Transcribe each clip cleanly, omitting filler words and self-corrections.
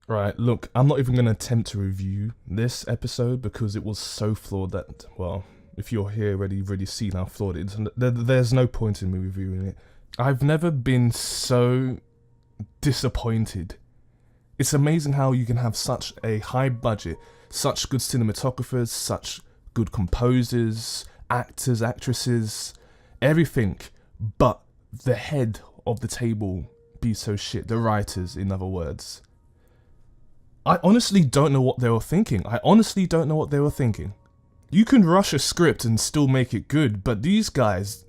Right, look, I'm not even going to attempt to review this episode because it was so flawed that, well, if you're here already, you've already seen how flawed it is. And there's no point in me reviewing it. I've never been so disappointed. It's amazing how you can have such a high budget, such good cinematographers, such good composers, actors, actresses, everything, but the head of the table be so shit. The writers, in other words. I honestly don't know what they were thinking. You can rush a script and still make it good, but these guys,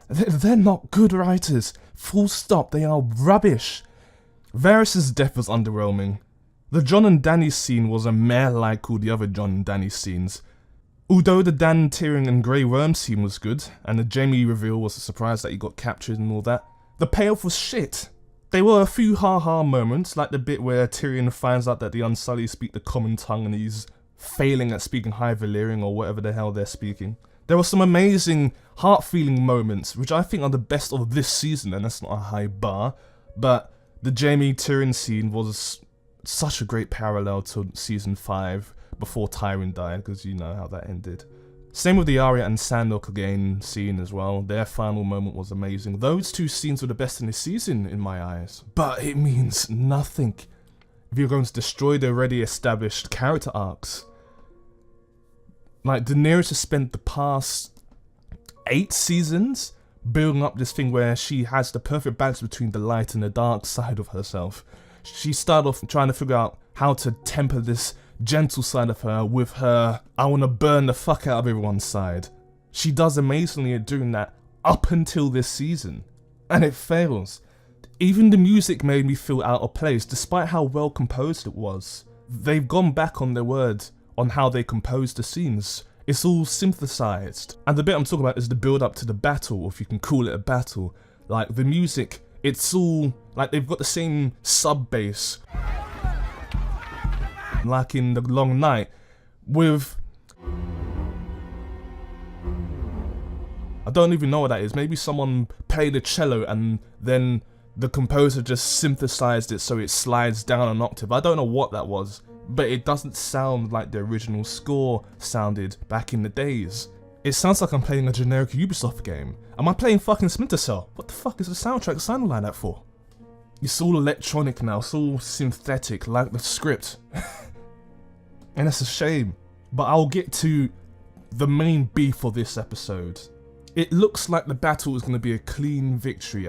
they're not good writers. Full stop, they are rubbish. Varys' death was underwhelming. The Jon and Dany scene was a meh like all the other Jon and Dany scenes. Although the Dan, Tyrion and Grey Worm scene was good, and the Jaime reveal was a surprise that he got captured and all that, the payoff was shit. There were a few ha-ha moments, like the bit where Tyrion finds out that the Unsullied speak the common tongue and he's failing at speaking High Valyrian or whatever the hell they're speaking. There were some amazing, heart-feeling moments, which I think are the best of this season, and that's not a high bar, but the Jaime Tyrion scene was such a great parallel to season 5 before Tywin died, because you know how that ended. Same with the Arya and Sandor Clegane scene as well. Their final moment was amazing. Those two scenes were the best in this season in my eyes. But it means nothing if you're going to destroy the already established character arcs. Like, Daenerys has spent the past 8 seasons building up this thing where she has the perfect balance between the light and the dark side of herself. She started off trying to figure out how to temper this gentle side of her with her I wanna burn the fuck out of everyone's side. She does amazingly at doing that up until this season, and it fails. Even the music made me feel out of place despite how well composed it was. They've gone back on their word on how they composed the scenes. It's all synthesized, and the bit I'm talking about is the build up to the battle, or if you can call it a battle. Like, the music, it's all like they've got the same sub bass like in The Long Night, with, I don't even know what that is. Maybe someone played a cello and then the composer just synthesized it so it slides down an octave. I don't know what that was, but it doesn't sound like the original score sounded back in the days. It sounds like I'm playing a generic Ubisoft game. Am I playing fucking Splinter Cell? What the fuck is the soundtrack sounding like that for? It's all electronic now, it's all synthetic, like the script. And it's a shame. But I'll get to the main beef for this episode. It looks like the battle is going to be a clean victory.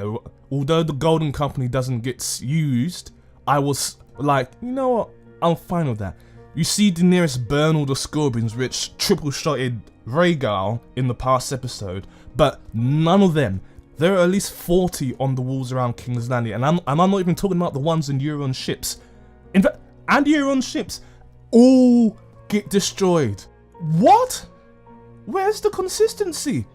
Although the Golden Company doesn't get used, I was like, you know what, I'm fine with that. You see Daenerys burn all the Scorpions, which triple-shotted Rhaegal in the past episode, but none of them. There are at least 40 on the walls around King's Landing, and I'm not even talking about the ones in Euron ships. In fact, and Euron ships all get destroyed. What? Where's the consistency?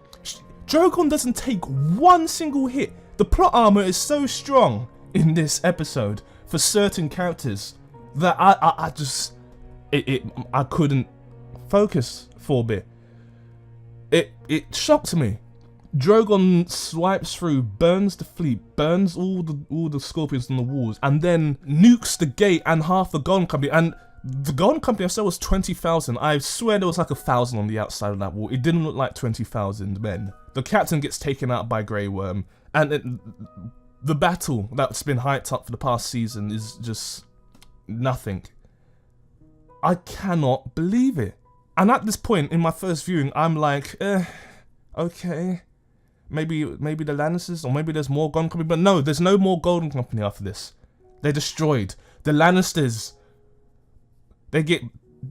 Drogon doesn't take one single hit. The plot armor is so strong in this episode for certain characters that I just I couldn't focus for a bit. It shocked me. Drogon swipes through, burns the fleet, burns all the Scorpions on the walls, and then nukes the gate and half the Golden Company. And the Golden Company I said was 20,000. I swear there was like 1,000 on the outside of that wall. It didn't look like 20,000 men. The captain gets taken out by Grey Worm, and the battle that's been hyped up for the past season is just nothing. I cannot believe it. And at this point in my first viewing, I'm like, okay. Maybe the Lannisters, or maybe there's more Golden Company, but no, there's no more Golden Company after this. They're destroyed. The Lannisters, they get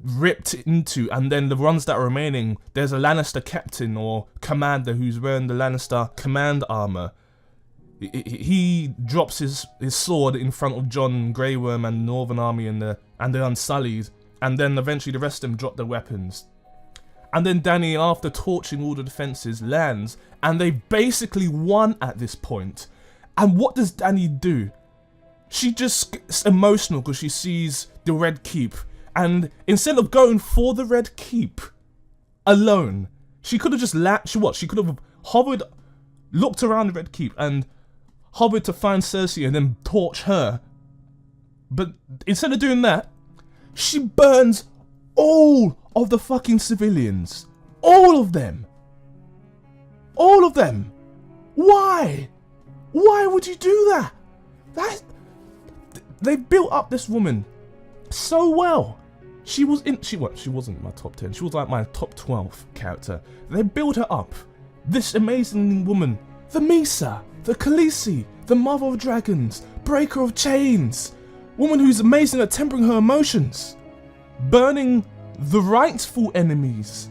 ripped into, and then the ones that are remaining, there's a Lannister captain or commander who's wearing the Lannister command armor. He drops his sword in front of Jon, Grey Worm, and the Northern Army and the Unsullied, and then eventually the rest of them drop their weapons. And then Dany, after torching all the defenses, lands, and they basically won at this point. And what does Dany do? She just gets emotional because she sees the Red Keep, and instead of going for the Red Keep alone, she could have just she could have hovered, looked around the Red Keep, and hovered to find Cersei and then torch her. But instead of doing that, she burns all of the fucking civilians. All of them. All of them. Why? Why would you do that? They built up this woman so well. She wasn't my top 10. She was like my top 12 character. They built her up. This amazing woman, the Misa, the Khaleesi, the Mother of Dragons, Breaker of Chains, woman who's amazing at tempering her emotions, burning the rightful enemies,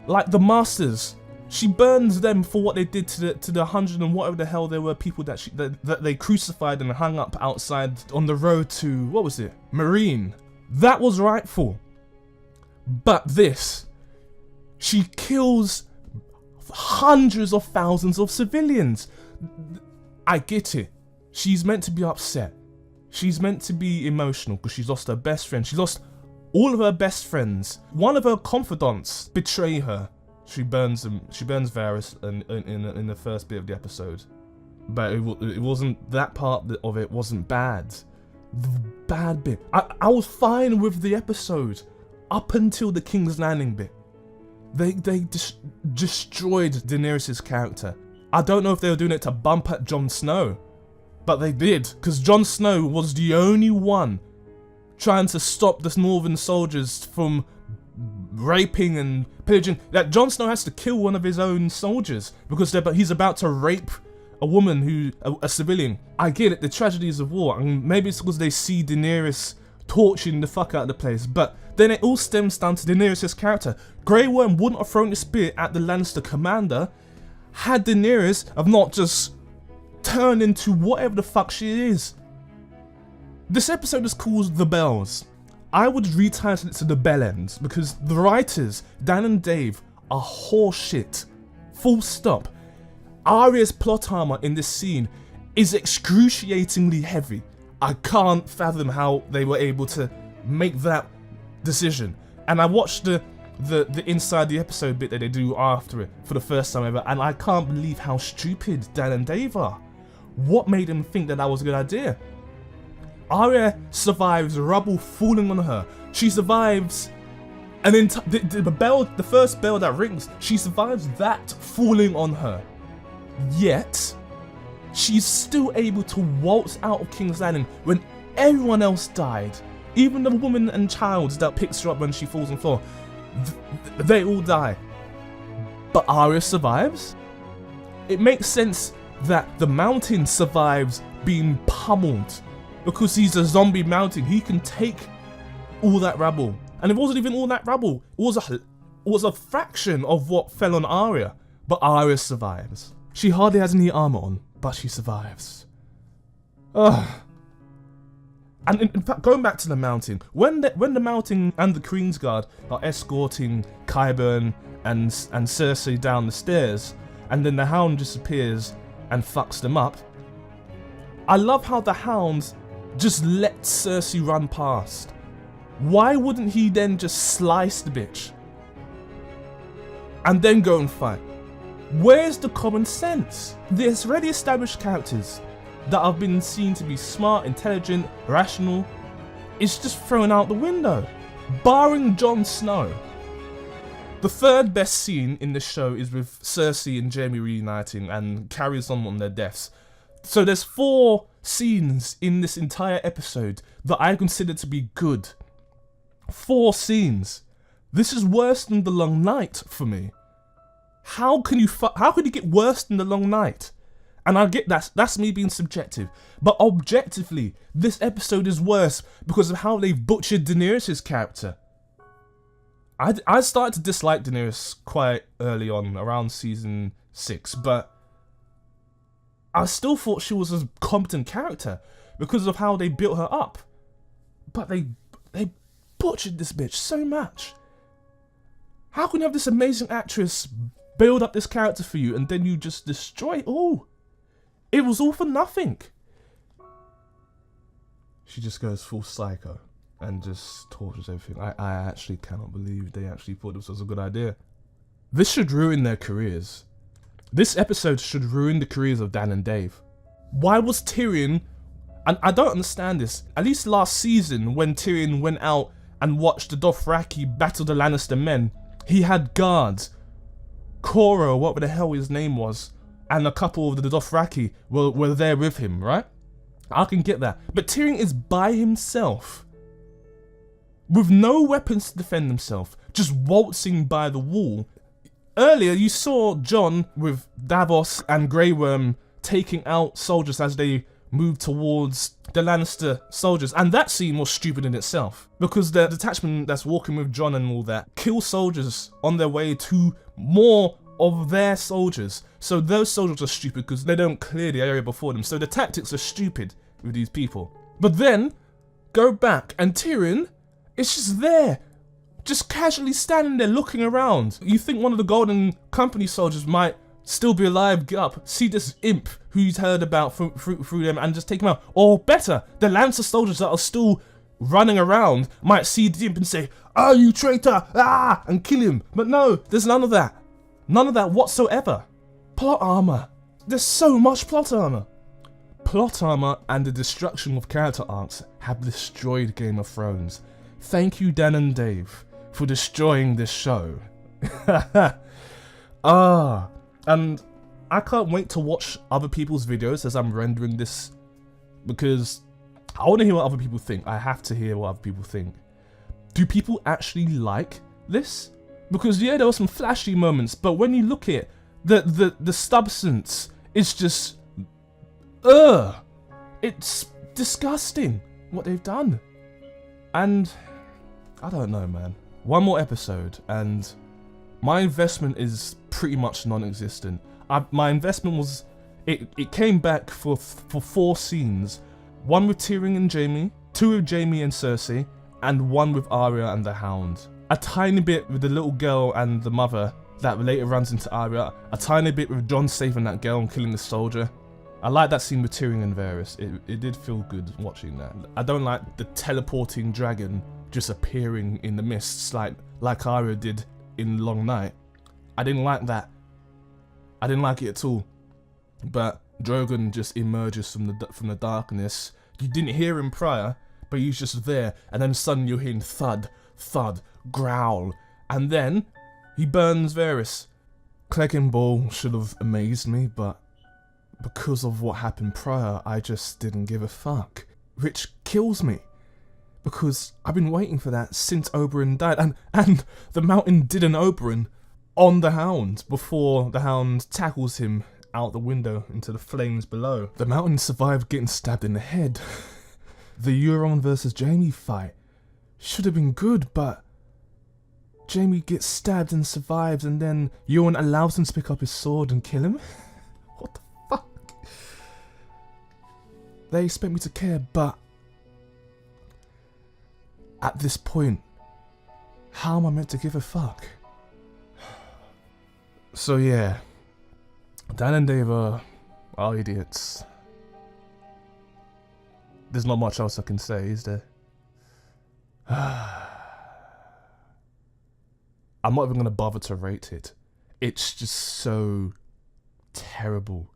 like the Masters. She burns them for what they did to the 100 and whatever the hell there were people that they crucified and hung up outside on the road to, what was it? Marine. That was rightful. But this, she kills hundreds of thousands of civilians. I get it. She's meant to be upset. She's meant to be emotional because she's lost her best friend. She lost all of her best friends. One of her confidants betray her. She burns him. She burns Varys in the first bit of the episode, but it wasn't, that part of it wasn't bad. The bad bit, I was fine with the episode up until the King's Landing bit. They destroyed Daenerys' character. I don't know if they were doing it to bump at Jon Snow, but they did, because Jon Snow was the only one trying to stop the Northern soldiers from raping and pillaging. That Jon Snow has to kill one of his own soldiers because he's about to rape a woman a civilian. I get it, the tragedies of war, and maybe it's because they see Daenerys torching the fuck out of the place, but then it all stems down to Daenerys' character. Grey Worm wouldn't have thrown the spear at the Lannister commander had Daenerys have not just turned into whatever the fuck she is. This episode is called The Bells. I would retitle it to The Bellends because the writers, Dan and Dave, are horseshit. Full stop. Arya's plot armor in this scene is excruciatingly heavy. I can't fathom how they were able to make that decision. And I watched the inside the episode bit that they do after it for the first time ever, and I can't believe how stupid Dan and Dave are. What made them think that was a good idea? Arya survives rubble falling on her. She survives the first bell that rings, she survives that falling on her. Yet, she's still able to waltz out of King's Landing when everyone else died. Even the woman and child that picks her up when she falls on the floor, they all die. But Arya survives? It makes sense that the Mountain survives being pummeled because he's a zombie mountain. He can take all that rubble. And it wasn't even all that rubble. It was a fraction of what fell on Arya. But Arya survives. She hardly has any armor on, but she survives. Ugh. And in fact, going back to the Mountain, when the Mountain and the Queensguard are escorting Qyburn and Cersei down the stairs, and then the Hound disappears and fucks them up, I love how the Hound just let Cersei run past. Why wouldn't he then just slice the bitch and then go and fight? Where's the common sense? There's already established characters that have been seen to be smart, intelligent, rational. It's just thrown out the window, barring Jon Snow. The third best scene in this show is with Cersei and Jaime reuniting and carries on their deaths. So there's 4 scenes in this entire episode that I consider to be good. 4 scenes. This is worse than The Long Night for me. How can you get worse than The Long Night? And I get that's me being subjective. But objectively, this episode is worse because of how they've butchered Daenerys' character. I started to dislike Daenerys quite early on, around season 6, but I still thought she was a competent character because of how they built her up. But they butchered this bitch so much. How can you have this amazing actress build up this character for you and then you just destroy it all? It was all for nothing. She just goes full psycho and just tortures everything. I actually cannot believe they actually thought this was a good idea. This should ruin their careers. This episode should ruin the careers of Dan and Dave. Why was Tyrion And I don't understand this. At least last season, when Tyrion went out and watched the Dothraki battle the Lannister men, he had guards. Cora, whatever the hell his name was, and a couple of the Dothraki were there with him, right? I can get that. But Tyrion is by himself, with no weapons to defend himself, just waltzing by the wall. Earlier, you saw Jon with Davos and Grey Worm taking out soldiers as they moved towards the Lannister soldiers, and that scene was stupid in itself, because the detachment that's walking with Jon and all that kill soldiers on their way to more of their soldiers. So those soldiers are stupid because they don't clear the area before them. So the tactics are stupid with these people. But then go back and Tyrion is just there, just casually standing there looking around. You think one of the Golden Company soldiers might still be alive, get up, see this imp who he's heard about through them and just take him out. Or better, the Lancer soldiers that are still running around might see the imp and say, "Oh, you traitor, ah," and kill him. But no, there's none of that. None of that whatsoever. Plot armor. There's so much plot armor. Plot armor and the destruction of character arcs have destroyed Game of Thrones. Thank you, Dan and Dave, for destroying this show. And I can't wait to watch other people's videos as I'm rendering this, because I want to hear what other people think. I have to hear what other people think. Do people actually like this? Because yeah, there were some flashy moments, but when you look at it, the substance is just, it's disgusting what they've done. And I don't know, man. One more episode and my investment is pretty much non-existent. My investment was, it came back for 4 scenes. 1 with Tyrion and Jaime, 2 with Jaime and Cersei, and 1 with Arya and the Hound. A tiny bit with the little girl and the mother that later runs into Arya. A tiny bit with Jon saving that girl and killing the soldier. I like that scene with Tyrion and Varys. It did feel good watching that. I don't like the teleporting dragon just appearing in the mists like Arya did in Long Night. I didn't like that. I didn't like it at all. But Drogon just emerges from the darkness. You didn't hear him prior, but he's just there, and then suddenly you're hearing thud, thud, growl, and then he burns Varys. Clegane Ball should have amazed me, but because of what happened prior, I just didn't give a fuck. Which kills me, because I've been waiting for that since Oberyn died, and the Mountain did an Oberyn on the Hound before the Hound tackles him out the window into the flames below. The Mountain survived getting stabbed in the head. The Euron versus Jaime fight should have been good, but Jaime gets stabbed and survives, and then Euron allows him to pick up his sword and kill him? What the fuck? They expect me to care, but at this point, how am I meant to give a fuck? So yeah, Dan and Dave are idiots. There's not much else I can say, is there? I'm not even going to bother to rate it. It's just so terrible.